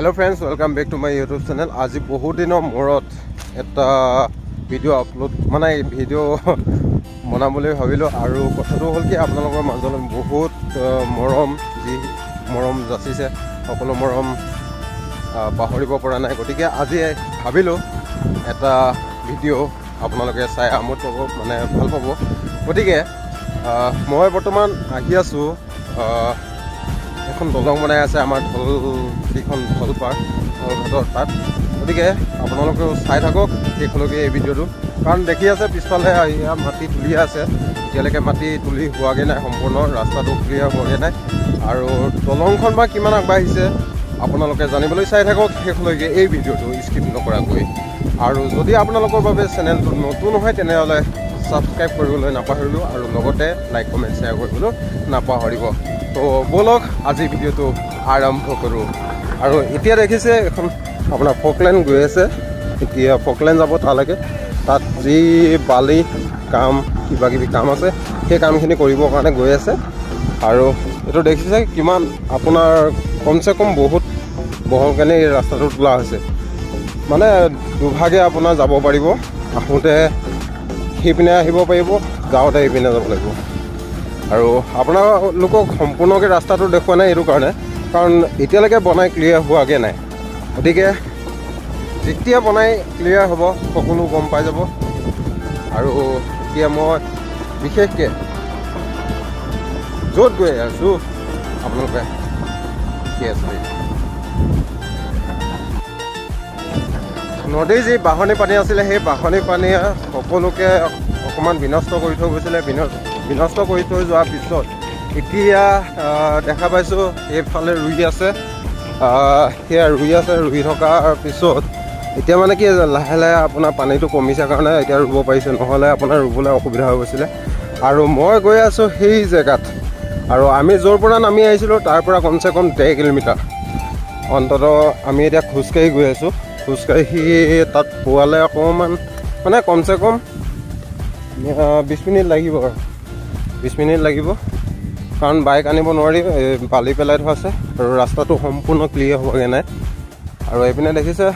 Hello friends, welcome back to my YouTube channel. আজি বহুত দিনৰ মূৰত এটা ভিডিঅ' আপলোড ভিডিঅ' বনাবলৈ ভাবিলোঁ আৰু কথাটো হ'ল কি আপোনালোকৰ মাজলৈ বহুত মৰম যাচিছে সকলো মৰম পাহৰিব পৰা নাই গতিকে আজি ভাবিলোঁ এটা ভিডিঅ' আপোনালোকে চাই আমোদ পাব ভাল পাব গতিকে মই বৰ্তমান আহি আছোঁ এখন দলং বনাই আছে আমাৰ যিখন ঢলপাৰ ঢলঘাটৰ তাত গতিকে আপোনালোকেও চাই থাকক শেষলৈকে এই ভিডিঅ'টো কাৰণ দেখি আছে পিছফালে মাটি তুলি আছে এতিয়ালৈকে মাটি তুলি হোৱাগৈ নাই সম্পূৰ্ণ ৰাস্তাটো ক্লিয়াৰ হোৱাগৈ নাই আৰু দলংখন বা কিমান আগবাঢ়িছে আপোনালোকে জানিবলৈ চাই থাকক শেষলৈকে এই ভিডিঅ'টো স্কিপ নকৰাকৈ আৰু যদি আপোনালোকৰ বাবে চেনেলটো নতুন হয় তেনেহ'লে ছাবস্ক্ৰাইব কৰিবলৈ নাপাহৰিব আৰু লগতে লাইক কমেণ্ট শ্বেয়াৰ কৰিবলৈ নাপাহৰিব তো বলক আজি ভিডিঅ'টো আৰম্ভ কৰোঁ আৰু এতিয়া দেখিছে এখন আপোনাৰ ফকলেণ্ড গৈ আছে এতিয়া ফকলেণ্ড যাব তালৈকে তাত যি বালি কাম কিবাকিবি কাম আছে সেই কামখিনি কৰিবৰ কাৰণে গৈ আছে আৰু এইটো দেখিছে কিমান আপোনাৰ কমচে কম বহুত বহলকেনে এই ৰাস্তাটো তোলা হৈছে দুভাগে আপোনাৰ যাব পাৰিব আহোঁতে সেইপিনে আহিব পাৰিব যাওঁতে এইপিনে যাব লাগিব আৰু আপোনালোকক সম্পূৰ্ণকৈ ৰাস্তাটো দেখুওৱা নাই এইটো কাৰণে কাৰণ এতিয়ালৈকে বনাই ক্লিয়াৰ হোৱাগৈ নাই গতিকে যেতিয়া বনাই ক্লিয়াৰ হ'ব সকলো গম পাই যাব আৰু এতিয়া মই বিশেষকৈ য'ত গৈ আছোঁ আপোনালোকে কি আছে নদীৰ যি বাঢ়নী পানী আছিলে সেই বাঢ়নী পানীয়ে সকলোকে অকণমান বিনষ্ট কৰি থৈ গৈছিলে বিনষ্ট কৰি থৈ যোৱাৰ পিছত এতিয়া দেখা পাইছোঁ এইফালে ৰুই আছে সেয়া ৰুই থকাৰ পিছত এতিয়া কি লাহে লাহে আপোনাৰ পানীটো কমিছে কাৰণে এতিয়া ৰুব পাৰিছে নহ'লে আপোনাৰ ৰুবলৈ অসুবিধা হৈ গৈছিলে আৰু মই গৈ আছোঁ সেই জেগাত আৰু আমি য'ৰ পৰা নামি আহিছিলোঁ তাৰ পৰা কমচে কম 1.5 কিলোমিটাৰ অন্ততঃ আমি এতিয়া খোজকাঢ়ি গৈ আছোঁ খোজকাঢ়ি তাত পোৱালে অকণমান কমচে কম 20 মিনিট লাগিব আৰু 20 মিনিট লাগিব কাৰণ বাইক আনিব নোৱাৰি বালি পেলাই থোৱা আছে আৰু ৰাস্তাটো সম্পূৰ্ণ ক্লিয়াৰ হোৱাগৈ নাই আৰু এইপিনে দেখিছে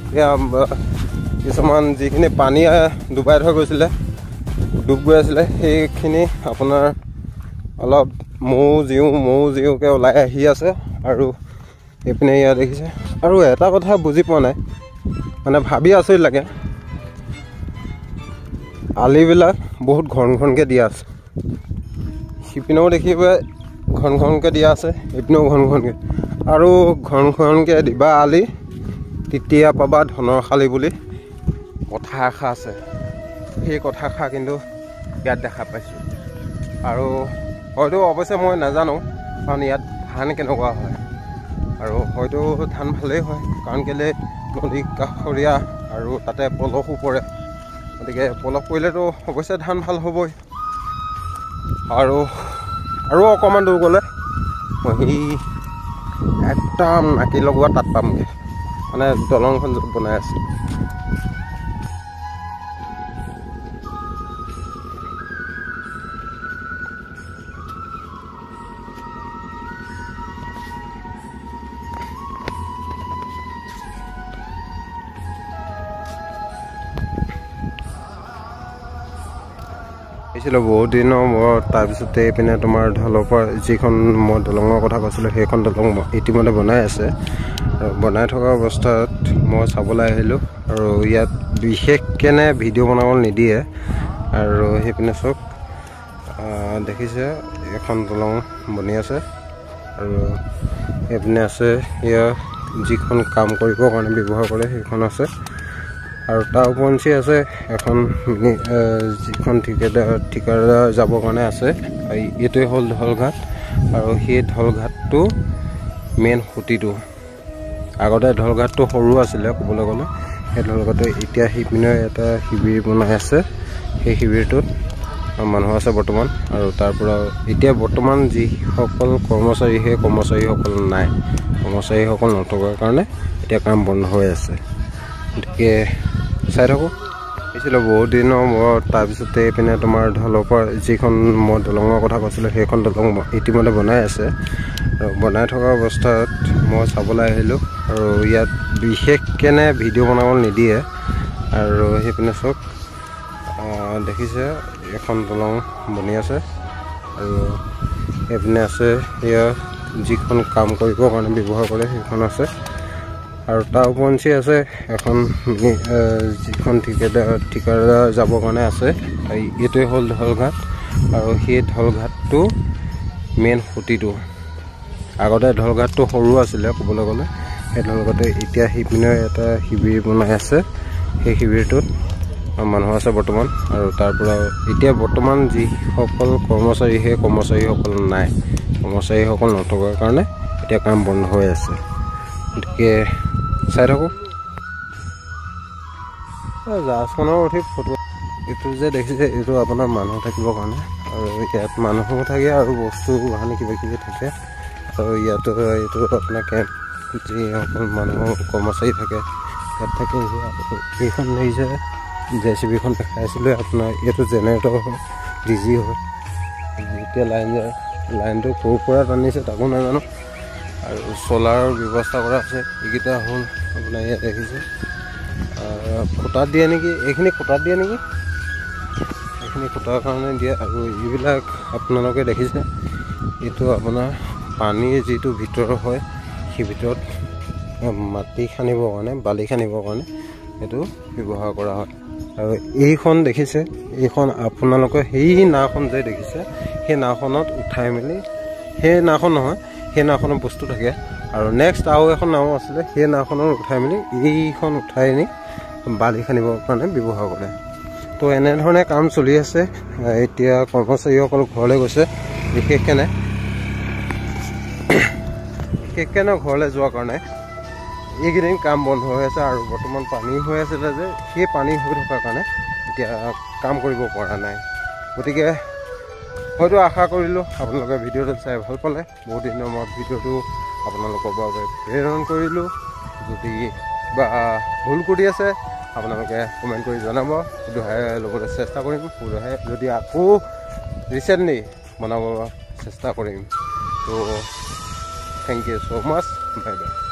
এতিয়া কিছুমান যিখিনি পানী ডুবাই থৈ গৈছিলে ডুব গৈ আছিলে সেইখিনি আপোনাৰ অলপ মৌ জিওকৈ ওলাই আহি আছে আৰু এইপিনে ইয়াত দেখিছে আৰু এটা কথা বুজি পোৱা নাই ভাবি আচৰিত লাগে আলিবিলাক বহুত ঘনকৈ দিয়া আছে সিপিনেও দেখিব ঘনকৈ দিয়া আছে এইপিনেও ঘনকৈ আৰু ঘনকৈ দিবা আলি তেতিয়া পাবা ধনৰ শালি বুলি কথা এষাৰ আছে সেই কথাষাৰ কিন্তু ইয়াত দেখা পাইছোঁ আৰু হয়তো অৱশ্যে মই নাজানো কাৰণ ইয়াত ধান কেনেকুৱা হয় আৰু হয়তো ধান ভালেই হয় কাৰণ কেলৈ নদী কাষৰীয়া আৰু তাতে পলসো পৰে গতিকে পলস পৰিলেতো অৱশ্যে ধান ভাল হ'বই আৰু অকণমান দূৰ গ'লে মই একদম নাকি লগোৱা তাত পামগৈ দলংখন য'ত বনাই আছে বহুত দিনৰ মূৰত তাৰপিছতে এইপিনে তোমাৰ ঢলপাৰ যিখন মই দলঙৰ কথা কৈছিলোঁ সেইখন দলং ইতিমধ্যে বনাই আছে বনাই থকা অৱস্থাত মই চাবলৈ আহিলোঁ আৰু ইয়াত বিশেষকৈ ভিডিঅ' বনাবলৈ নিদিয়ে আৰু সেইপিনে চব দেখিছে এখন দলং বনি আছে আৰু এইপিনে আছে এয়া যিখন কাম কৰিবৰ কাৰণে ব্যৱহাৰ কৰে সেইখন আছে আৰু তাৰ উপৰঞ্চি আছে এখন যিখন ঠিকাদাৰ যাবৰ কাৰণে আছে এইটোৱে হ'ল ঢলঘাট আৰু সেই ঢলঘাটটো মেইন খুঁটিটো আগতে ঢলঘাটটো সৰু আছিলে ক'বলৈ গ'লে সেই ঢলঘাটে এতিয়া সিপিনে এটা শিবিৰ বনাই আছে সেই শিবিৰটোত মানুহ আছে বৰ্তমান আৰু তাৰ পৰা এতিয়া বৰ্তমান যিসকল কৰ্মচাৰী সেই কৰ্মচাৰীসকল নাই কৰ্মচাৰীসকল নথকাৰ কাৰণে এতিয়া কাম বন্ধ হৈ আছে গতিকে চাই থাকোঁ বহুত দিনৰ মূৰত তাৰপিছতে এইপিনে তোমাৰ ঢলপাৰ যিখন মই দলঙৰ কথা কৈছিলোঁ সেইখন দলং ইতিমধ্যে বনাই আছে আৰু বনাই থকা অৱস্থাত মই চাবলৈ আহিলোঁ আৰু ইয়াত বিশেষকেনে ভিডিঅ' বনাব নিদিয়ে। আৰু সেইপিনে চাওক দেখিছে এখন দলং বনি আছে আৰু এইপিনে আছে এয়া যিখন কাম কৰিবৰ কাৰণে ব্যৱহাৰ কৰে সেইখন আছে। আৰু তাৰ উপৰঞ্চি আছে এখন যিখন ঠিকাদাৰ যাবৰ কাৰণে আছে। এইটোৱে হ'ল ঢলঘাট আৰু সেই ঢলঘাটটো মেইন খুঁটিটো। আগতে ঢলঘাটটো সৰু আছিলে ক'বলৈ গ'লে। সেই ঢলঘাটে এতিয়া সিপিনে এটা শিবিৰ বনাই আছে। সেই শিবিৰটোত মানুহ আছে বৰ্তমান। আৰু তাৰ পৰা এতিয়া বৰ্তমান যিসকল কৰ্মচাৰী সেই কৰ্মচাৰীসকল নাই। কৰ্মচাৰীসকল নথকাৰ কাৰণে এতিয়া কাম বন্ধ হৈ আছে। গতিকে চাই থাকোঁ জাহাজখনৰ উঠি ফটো। এইটো যে দেখিছে এইটো আপোনাৰ মানুহ থাকিবৰ কাৰণে। আৰু ইয়াত মানুহো থাকে আৰু বস্তু বাহানি কিবা কিবি থাকে। আৰু ইয়াতো এইটো আপোনাৰ কেম্প যিসকল মানুহ কৰ্মচাৰী থাকে ইয়াত থাকে। এইখন দেখিছে JCBখন দেখাইছিলোঁ আপোনাৰ। এইটো জেনেৰেটৰ হয় DG হয়। যেতিয়া লাইন যায় লাইনটো ক'ৰ পৰা টানিছে তাকো নাজানো। আৰু চ'লাৰৰ ব্যৱস্থা কৰা আছে। এইকেইটা হ'ল আপোনাৰ ইয়াত দেখিছে খুঁটাত দিয়ে নেকি, এইখিনি খুঁটাত দিয়ে নেকি, এইখিনি খুঁটাৰ কাৰণে দিয়ে। আৰু এইবিলাক আপোনালোকে দেখিছে এইটো আপোনাৰ পানীৰ যিটো ভিতৰ হয় সেই ভিতৰত মাটি খান্দিবৰ কাৰণে বালি খান্দিবৰ কাৰণে এইটো ব্যৱহাৰ কৰা হয়। আৰু এইখন দেখিছে এইখন আপোনালোকে সেই নাওখন যে দেখিছে সেই নাওখনত উঠাই মেলি, সেই নাওখন নহয় সেই নাওখনত বস্তু থাকে। আৰু নেক্সট আৰু এখন নাও আছিলে সেই নাওখনত উঠাই মেলি এইখন উঠাই নি বালি খান্দিবৰ কাৰণে ব্যৱহাৰ কৰে। তো এনেধৰণে কাম চলি আছে। এতিয়া কৰ্মচাৰীসকল ঘৰলৈ গৈছে। বিশেষকৈ ঘৰলৈ যোৱাৰ কাৰণে এইকেইদিন কাম বন্ধ হৈ আছে। আৰু বৰ্তমান পানী হৈ আছিলে যে সেই পানী হৈ থকাৰ কাৰণে এতিয়া কাম কৰিব পৰা নাই। গতিকে হয়তো আশা কৰিলোঁ আপোনালোকে ভিডিঅ'টো চাই ভাল পালে। বহুত দিনৰ মূৰত ভিডিঅ'টো আপোনালোকৰ বাবে প্ৰেৰণ কৰিলোঁ। যদি বা ভুল কৰি আছে আপোনালোকে কমেণ্ট কৰি জনাব। শুধৰাই ল'বলৈ চেষ্টা কৰিম। শুধৰাই যদি আকৌ ৰিচেণ্টলি বনাব চেষ্টা কৰিম। তো thank you so' much. Bye bye.